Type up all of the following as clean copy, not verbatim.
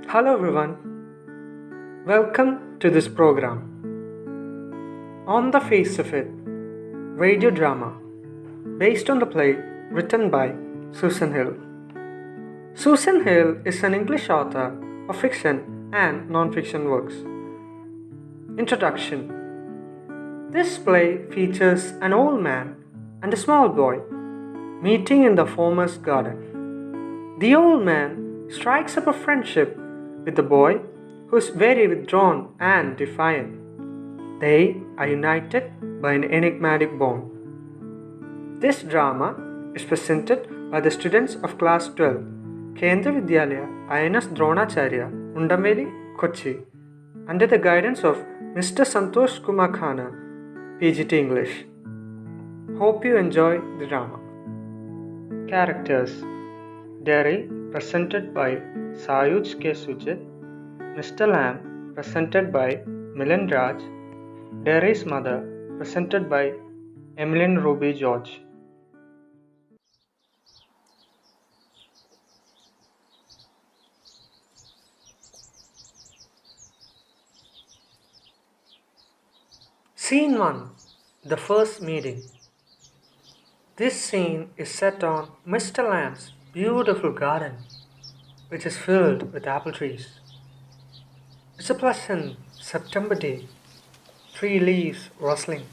Hello everyone, welcome to this program. On the Face of It, radiodrama, based on the play written by Susan Hill. Susan Hill is an English author of fiction and non-fiction works. Introduction. This play features an old man and a small boy meeting in the farmer's garden. The old man strikes up a friendship with the boy, who is very withdrawn and defiant. They are united by an enigmatic bond. This drama is presented by the students of class 12, Kendra Vidyalaya kvdronacharya, Undameli, Kochi, under the guidance of Mr. Santosh Kumar Kana, PGT English. Hope you enjoy the drama. Characters: Derry, presented by Sayuj K. Sujit; Mr. Lamb, presented by Milan Raj; Derry's mother, presented by Emmeline Ruby George. Scene 1. The first meeting. This scene is set on Mr. Lamb's beautiful garden, which is filled with apple trees. It's a pleasant September day. Tree leaves rustling,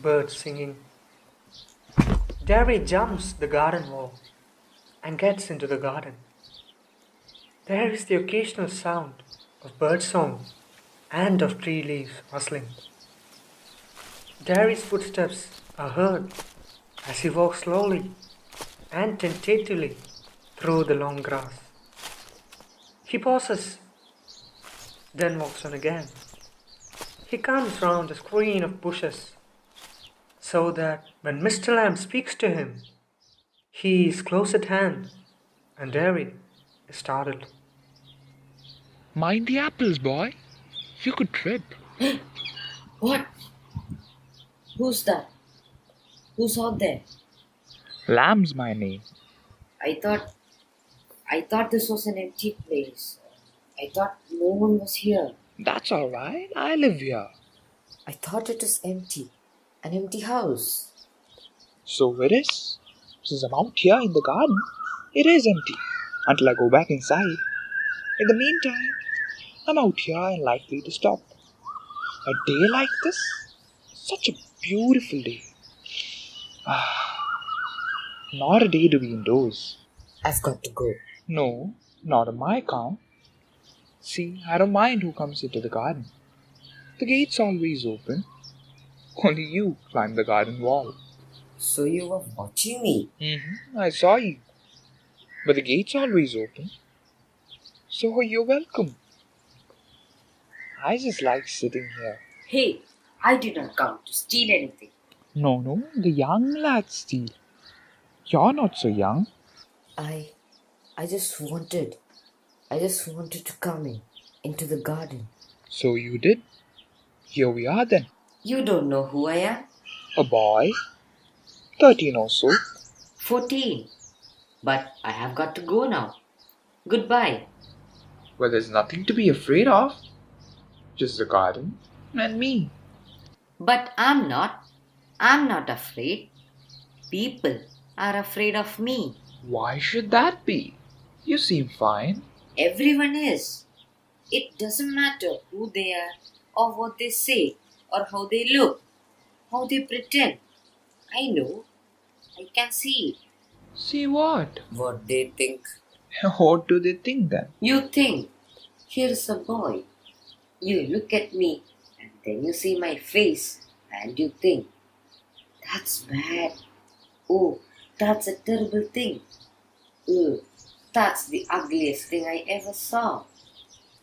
birds singing. Derry jumps the garden wall and gets into the garden. There is the occasional sound of bird song and of tree leaves rustling. Derry's footsteps are heard as he walks slowly and tentatively through the long grass. He pauses, then walks on again. He comes round a screen of bushes, so that when Mr. Lamb speaks to him, he is close at hand, and Derry is startled. Mind the apples, boy. You could trip. What? Who's that? Who's out there? Lamb's my name. I thought this was an empty place. I thought no one was here. That's all right. I live here. I thought it was empty. An empty house. So it is. Since I'm out here in the garden, it is empty until I go back inside. In the meantime, I'm out here and likely to stop. A day like this, such a beautiful day. Not a day to be indoors. I've got to go. No, not on my account. See, I don't mind who comes into the garden. The gate's always open. Only you climb the garden wall. So you were watching me? I saw you. But the gate's always open. So you're welcome. I just like sitting here. Hey, I did not come to steal anything. No, the young lads steal. You're not so young. I just wanted to come into the garden. So you did. Here we are then. You don't know who I am? A boy, 13 or so. 14. But I have got to go now. Goodbye. Well, there's nothing to be afraid of. Just the garden and me. But I'm not. I'm not afraid. People are afraid of me. Why should that be? You seem fine. Everyone is. It doesn't matter who they are or what they say or how they look, how they pretend. I know. I can see it. See what? What they think. What do they think then? You think, here's a boy. You look at me and then you see my face and you think, that's bad. Oh, that's a terrible thing. Oh, that's the ugliest thing I ever saw.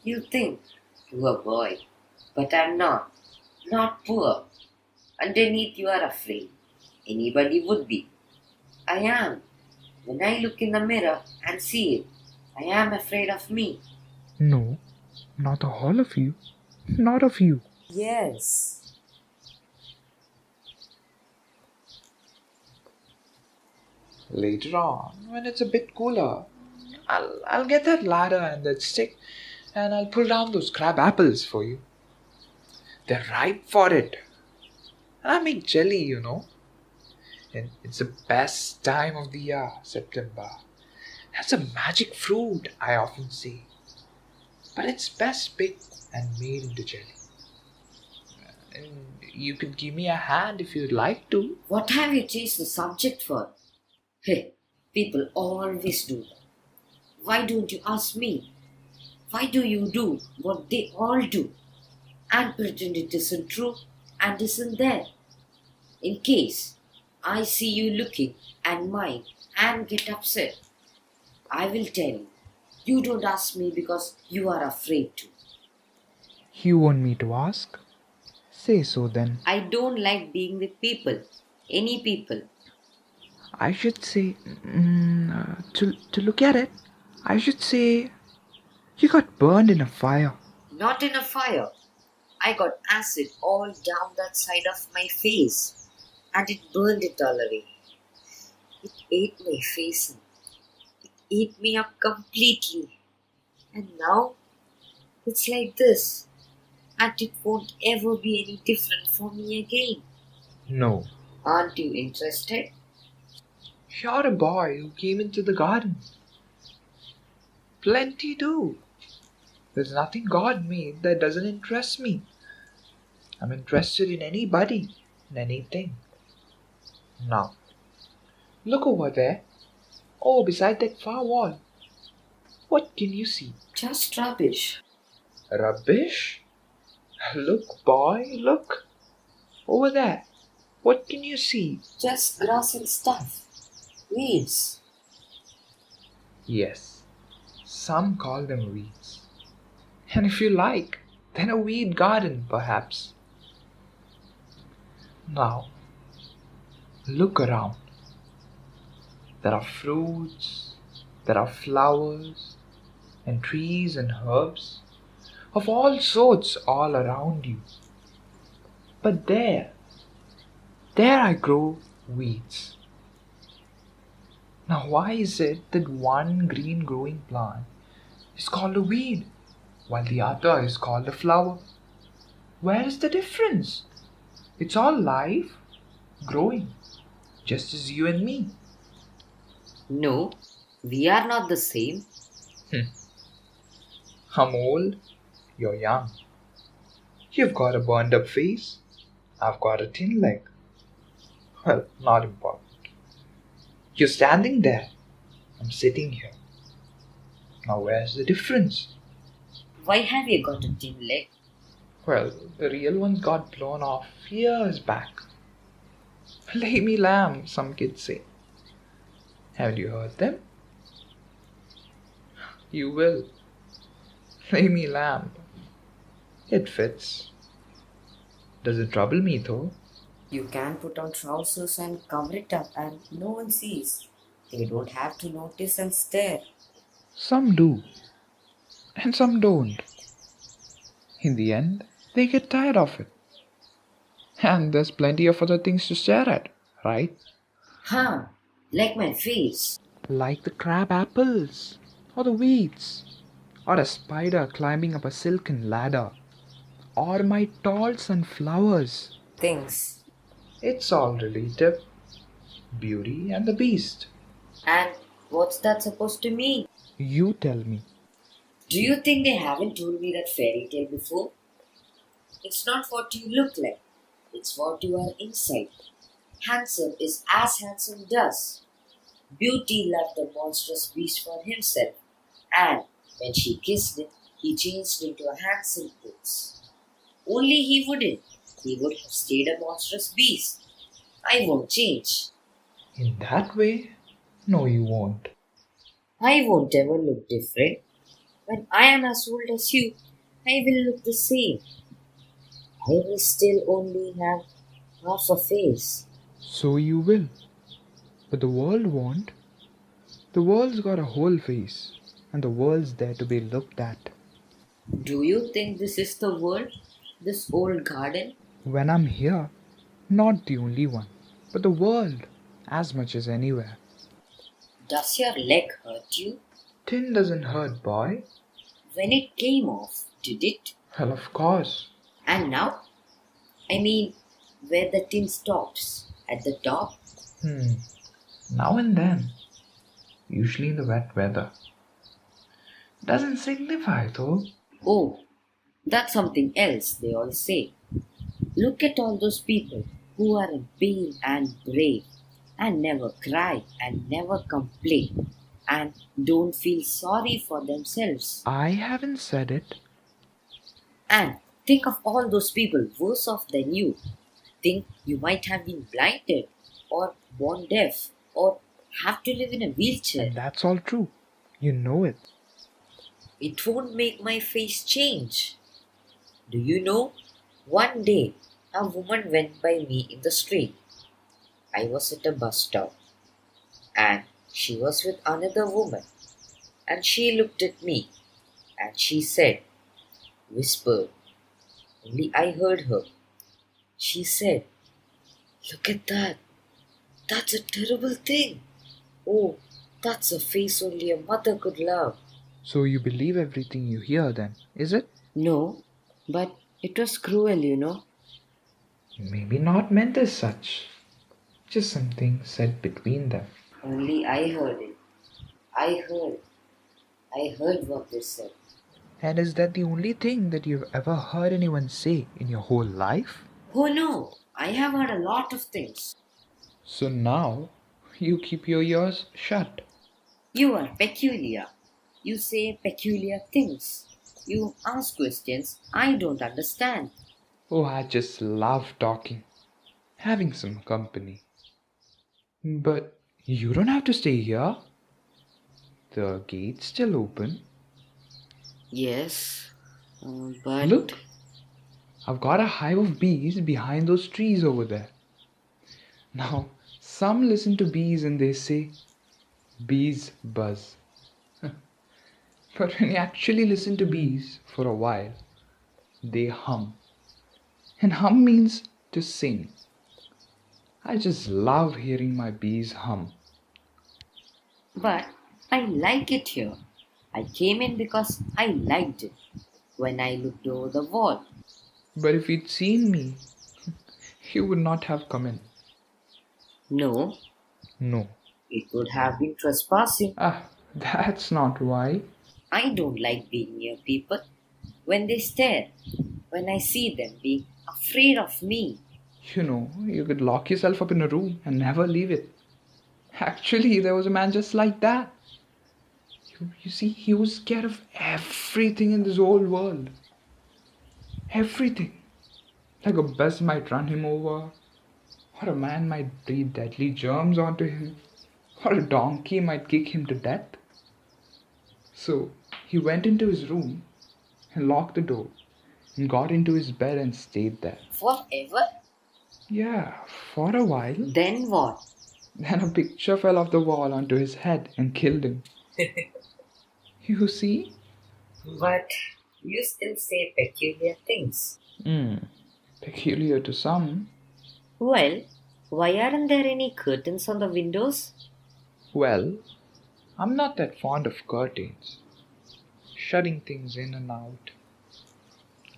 You think, poor boy. But I'm not. Not poor. Underneath you are afraid. Anybody would be. I am. When I look in the mirror and see it, I am afraid of me. No, not all of you. Not of you. Yes. Later on, when it's a bit cooler, I'll get that ladder and that stick, and I'll pull down those crab apples for you. They're ripe for it. And I make jelly, And it's the best time of the year, September. That's a magic fruit, I often say. But it's best picked and made into jelly. And you could give me a hand if you'd like to. What have you changed the subject for? Hey, people always do that. Why don't you ask me? Why do you do what they all do and pretend it isn't true and isn't there? In case I see you looking and mind and get upset, I will tell you. You don't ask me because you are afraid to. You want me to ask? Say so then. I don't like being with people. Any people. I should say, to look at it, I should say you got burned in a fire. Not in a fire. I got acid all down that side of my face and it burned it all away. It ate my face and it ate me up completely. And now it's like this. And it won't ever be any different for me again. No. Aren't you interested? You're a boy who came into the garden. Plenty do. There's nothing God made that doesn't interest me. I'm interested in anybody and anything. Now, look over there. Oh, beside that far wall. What can you see? Just rubbish. Rubbish? Look, boy, look. Over there. What can you see? Just grass and stuff. Weeds. Yes, some call them weeds. And if you like, then a weed garden, perhaps. Now, look around. There are fruits, there are flowers, and trees and herbs of all sorts all around you. But there I grow weeds. Now, why is it that one green growing plant is called a weed, while the other is called a flower? Where is the difference? It's all life, growing, just as you and me. No, we are not the same. I'm old, you're young. You've got a burned up face, I've got a thin leg. Well, not important. You're standing there, I'm sitting here. Now where's the difference? Why have you got a thin leg? Well, the real ones got blown off years back. Lay me lamb, some kids say. Haven't you heard them? You will. Lay me lamb. It fits. Does it trouble me though? You can put on trousers and cover it up and no one sees. They don't have to notice and stare. Some do. And some don't. In the end, they get tired of it. And there's plenty of other things to stare at, right? Huh, like my face. Like the crab apples, or the weeds, or a spider climbing up a silken ladder, or my tall sunflowers. Things. It's all relative. Beauty and the Beast. And what's that supposed to mean? You tell me. Do you think they haven't told me that fairy tale before? It's not what you look like. It's what you are inside. Handsome is as handsome does. Beauty loved the monstrous beast for himself. And when she kissed him, he changed into a handsome prince. Only he wouldn't. He would have stayed a monstrous beast. I won't change. In that way? No, you won't. I won't ever look different. When I am as old as you, I will look the same. I will still only have half a face. So you will. But the world won't. The world's got a whole face, and the world's there to be looked at. Do you think this is the world? This old garden? When I'm here, not the only one, but the world, as much as anywhere. Does your leg hurt you? Tin doesn't hurt, boy. When it came off, did it? Well, of course. And now? I mean, where the tin stops, at the top? Now and then. Usually in the wet weather. Doesn't signify though. Oh, that's something else they all say. Look at all those people who are brave and brave and never cry and never complain and don't feel sorry for themselves. I haven't said it. And think of all those people worse off than you. Think you might have been blinded or born deaf or have to live in a wheelchair. And that's all true. You know it. It won't make my face change. Do you know? One day, a woman went by me in the street. I was at a bus stop, and she was with another woman. And she looked at me, and she said, whispered, only I heard her. She said, "Look at that. That's a terrible thing. Oh, that's a face only a mother could love." So you believe everything you hear then, is it? No, but it was cruel, you know. Maybe not meant as such. Just something said between them. Only I heard it. I heard what they said. And is that the only thing that you've ever heard anyone say in your whole life? Oh no, I have heard a lot of things. So now you keep your ears shut. You are peculiar. You say peculiar things. You ask questions I don't understand. Oh, I just love talking, having some company. But you don't have to stay here. The gate's still open. Yes, but... Look, I've got a hive of bees behind those trees over there. Now, some listen to bees and they say, bees buzz. But when you actually listen to bees for a while, they hum. And hum means to sing. I just love hearing my bees hum. But I like it here. I came in because I liked it when I looked over the wall. But if you'd seen me, you would not have come in. No, No. it would have been trespassing. That's not why. I don't like being near people. When they stare, when I see them being afraid of me. You know, you could lock yourself up in a room and never leave it. Actually, there was a man just like that. You see, he was scared of everything in this whole world. Everything. Like a bus might run him over, or a man might breathe deadly germs onto him, or a donkey might kick him to death. So he went into his room and locked the door and got into his bed and stayed there. Forever? Yeah, for a while. Then what? Then a picture fell off the wall onto his head and killed him. You see? But you still say peculiar things. Peculiar to some. Well, why aren't there any curtains on the windows? Well, I'm not that fond of curtains, shutting things in and out.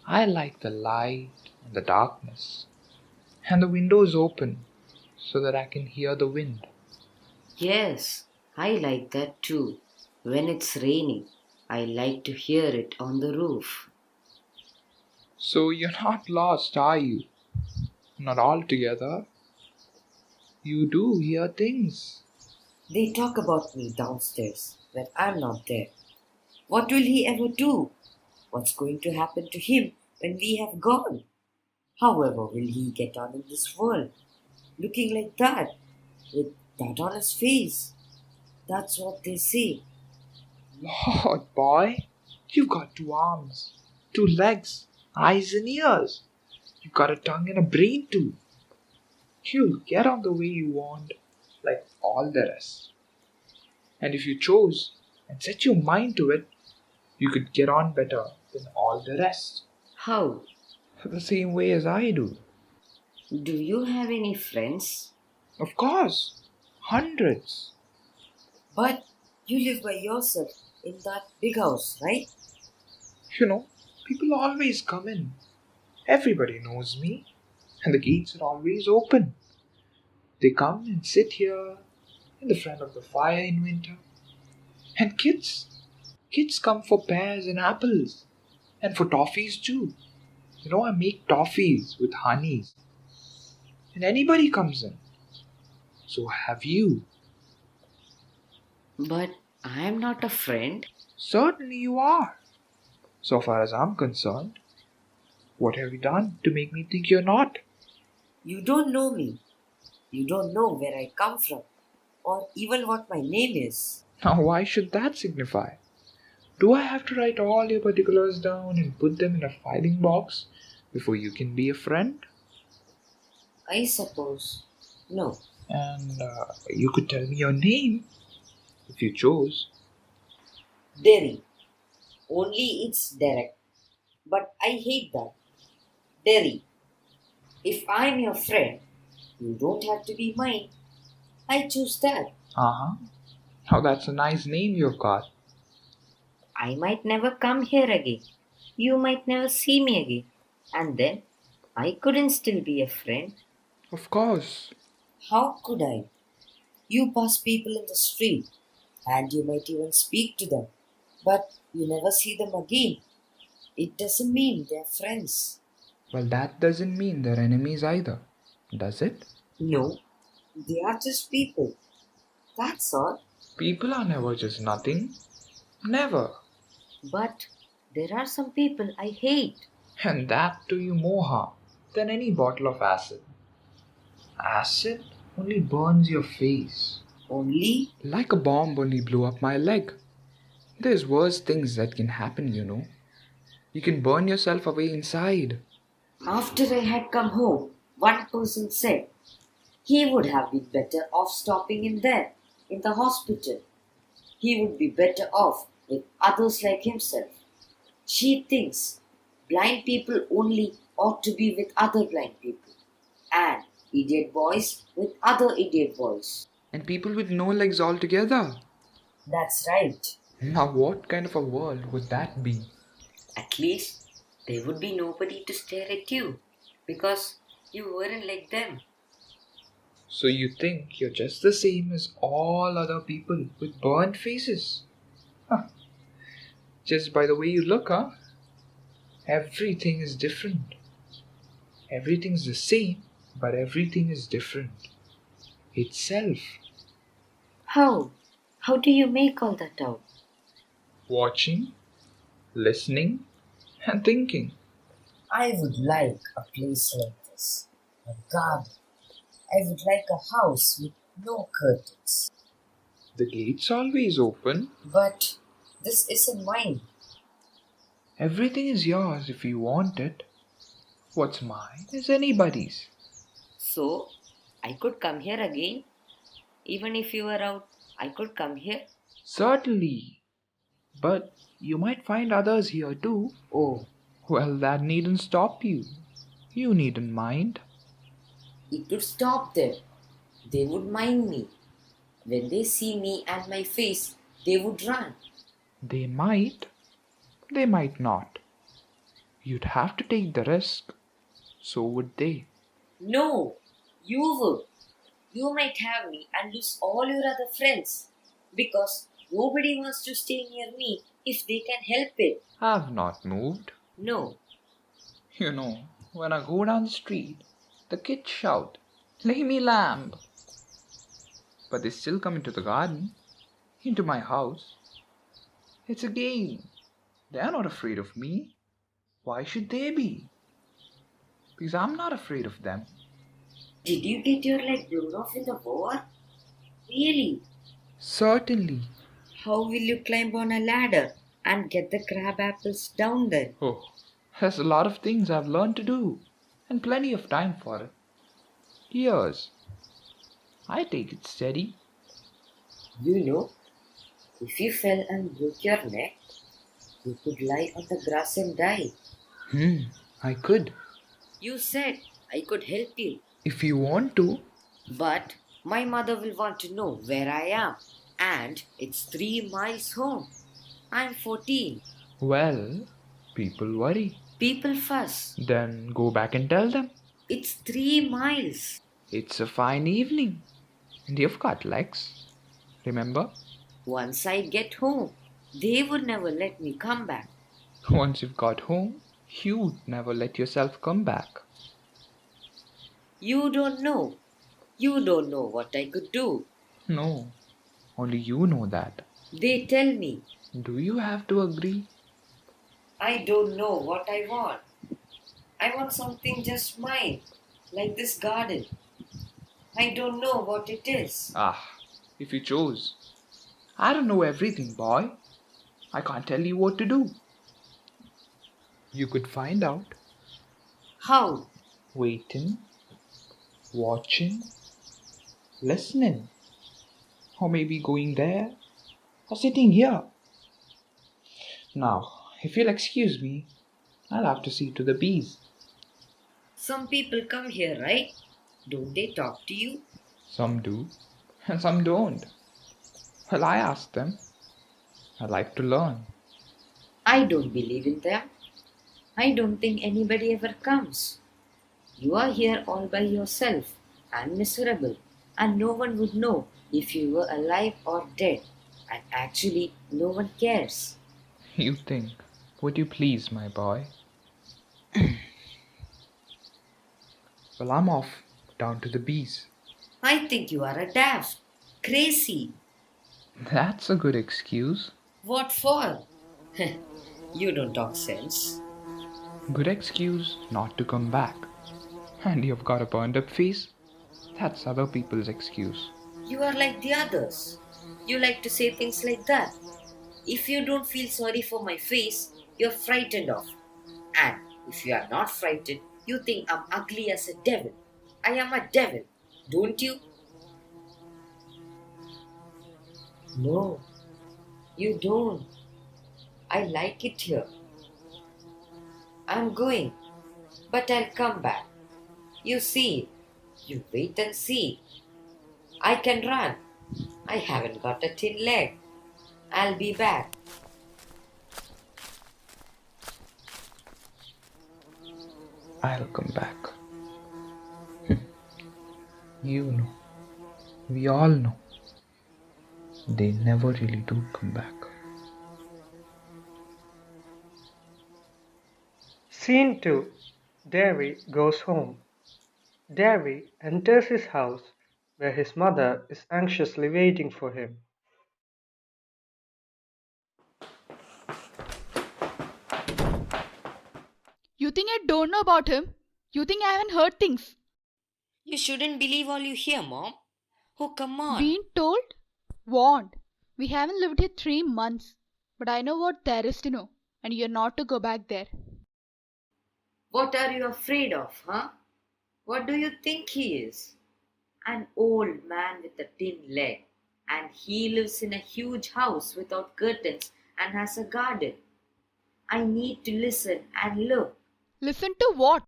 I like the light and the darkness, and the windows open so that I can hear the wind. Yes, I like that too. When it's raining, I like to hear it on the roof. So you're not lost, are you? Not altogether. You do hear things. They talk about me downstairs when I'm not there. What will he ever do? What's going to happen to him when we have gone? However will he get on in this world? Looking like that, with that on his face. That's what they say. Lord, boy, you've got 2 arms, 2 legs, eyes and ears. You've got a tongue and a brain too. You'll get on the way you want, like all the rest. And if you chose and set your mind to it, you could get on better than all the rest. How? The same way as I do. Do you have any friends? Of course, hundreds. But you live by yourself in that big house, right? You know, people always come in. Everybody knows me, and the gates are always open. They come and sit here in the front of the fire in winter. And kids come for pears and apples, and for toffees too. I make toffees with honey, and anybody comes in. So have you. But I am not a friend. Certainly you are. So far as I'm concerned, what have you done to make me think you're not? You don't know me. You don't know where I come from, or even what my name is. Now, why should that signify? Do I have to write all your particulars down and put them in a filing box before you can be a friend? I suppose. No. And you could tell me your name if you chose. Derry. Only it's Derek. But I hate that. Derry. If I'm your friend, you don't have to be mine. I choose that. Uh-huh. Now that's a nice name you've got. I might never come here again. You might never see me again. And then I couldn't still be a friend. Of course. How could I? You pass people in the street, and you might even speak to them, but you never see them again. It doesn't mean they're friends. Well, that doesn't mean they're enemies either, does it? No, they are just people. That's all. People are never just nothing. Never. But there are some people I hate. And that do you more harm than any bottle of acid. Acid only burns your face. Only Like a bomb only blew up my leg. There's worse things that can happen, You can burn yourself away inside. after I had come home, one person said he would have been better off stopping in there, in the hospital. He would be better off with others like himself. She thinks blind people only ought to be with other blind people, and idiot boys with other idiot boys. And people with no legs altogether. That's right. Now, what kind of a world would that be? At least there would be nobody to stare at you because you weren't like them. So you think you're just the same as all other people with burnt faces? Huh. Just by the way you look, huh? Everything is different. Everything's the same, but everything is different. Itself. How? How do you make all that out? Watching, listening, and thinking. I would like a place like this, a garden. I would like a house with no curtains. The gate's always open. But this isn't mine. Everything is yours if you want it. What's mine is anybody's. So I could come here again? Even if you were out, I could come here? Certainly. But you might find others here too. Oh, Well, that needn't stop you. You needn't mind. it would stop them. They would mind me. When they see me and my face, they would run. They might. They might not. You'd have to take the risk. So would they. No, you would. You might have me and lose all your other friends because nobody wants to stay near me if they can help it. I've not moved. No. When I go down the street, the kids shout, "Lay me lamb!" But they still come into the garden, into my house. It's a game. They're not afraid of me. Why should they be? Because I'm not afraid of them. Did you get your leg blown off in the war? Really? Certainly. How will you climb on a ladder and get the crab apples down there? Oh, there's a lot of things I've learned to do, and plenty of time for it. Years. I take it steady. You know, if you fell and broke your neck, you could lie on the grass and die. I could. You said I could help you. If you want to. But my mother will want to know where I am. And it's 3 miles home. I'm 14. Well, people worry. People fuss. Then go back and tell them. It's 3 miles. It's a fine evening. And you've got legs. Remember? Once I get home, they would never let me come back. Once you've got home, you'd never let yourself come back. You don't know. You don't know what I could do. No, only you know that. They tell me. Do you have to agree? I don't know what I want. I want something just mine, like this garden. I don't know what it is. If you chose. I don't know everything, boy. I can't tell you what to do. You could find out. How? Waiting, watching, listening. Or maybe going there, or sitting here. Now, if you'll excuse me, I'll have to see to the bees. Some people come here, right? Don't they talk to you? Some do, and some don't. Well, I ask them. I like to learn. I don't believe in them. I don't think anybody ever comes. You are here all by yourself and miserable, and no one would know if you were alive or dead. And actually, no one cares. You think. Would you please, my boy? Well, I'm off down to the bees. I think you are a daft, crazy. That's a good excuse. What for? You don't talk sense. Good excuse not to come back. And you've got a burned up face? That's other people's excuse. You are like the others. You like to say things like that. If you don't feel sorry for my face, you're frightened of. And if you are not frightened, you think I'm ugly as a devil. I am a devil, don't you? No, you don't. I like it here. I'm going, but I'll come back. You see, you wait and see. I can run. I haven't got a thin leg. I'll be back. I'll come back. You know. We all know. They never really do come back. Scene 2. Derry goes home. Derry enters his house, where his mother is anxiously waiting for him. You think I don't know about him? You think I haven't heard things? You shouldn't believe all you hear, Mom. Oh, come on. Been told? Warned. We haven't lived here 3 months. But I know what there is to know. And you're not to go back there. What are you afraid of, huh? What do you think he is? An old man with a thin leg. And he lives in a huge house without curtains and has a garden. I need to listen and look. Listen to what?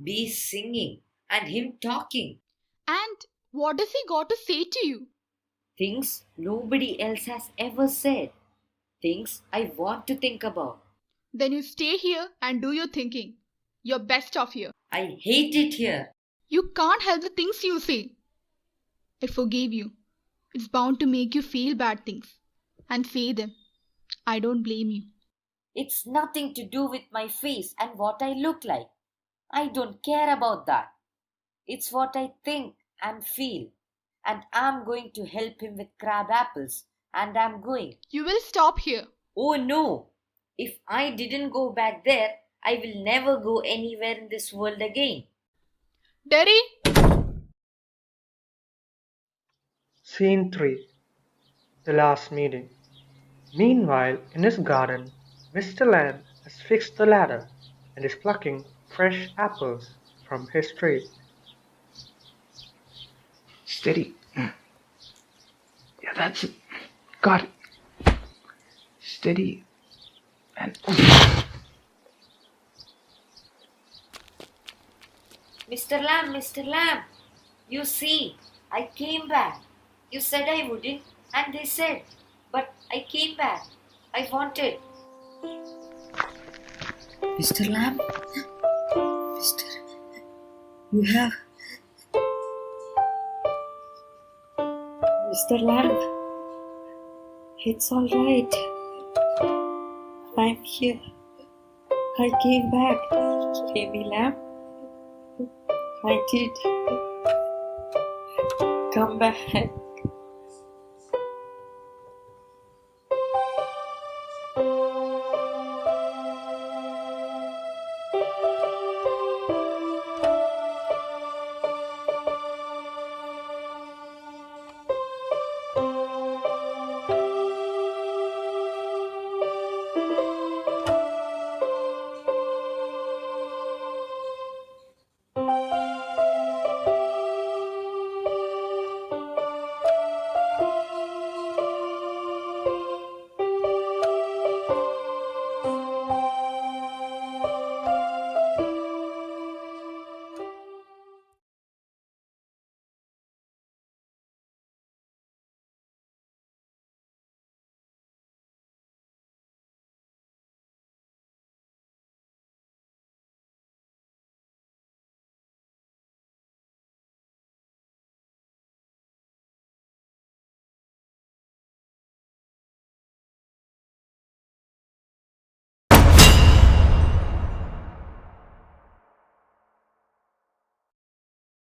Bees singing and him talking. And what does he got to say to you? Things nobody else has ever said. Things I want to think about. Then you stay here and do your thinking. You're best off here. I hate it here. You can't help the things you say. I forgave you. It's bound to make you feel bad things. And say them. I don't blame you. It's nothing to do with my face and what I look like. I don't care about that. It's what I think and feel. And I'm going to help him with crab apples. And I'm going. You will stop here. Oh no! If I didn't go back there, I will never go anywhere in this world again. Derry! Scene 3. The last meeting. Meanwhile, in his garden, Mr. Lamb has fixed the ladder and is plucking fresh apples from his tree. Steady. Yeah, that's it. Got it. Steady. And... Mr. Lamb, you see, I came back. You said I wouldn't, and they said, but I came back. I wanted. Mr. Lamb? Mr. You have. Mr. Lamb? It's alright. I'm here. I came back. Baby Lamb. I did. Come back.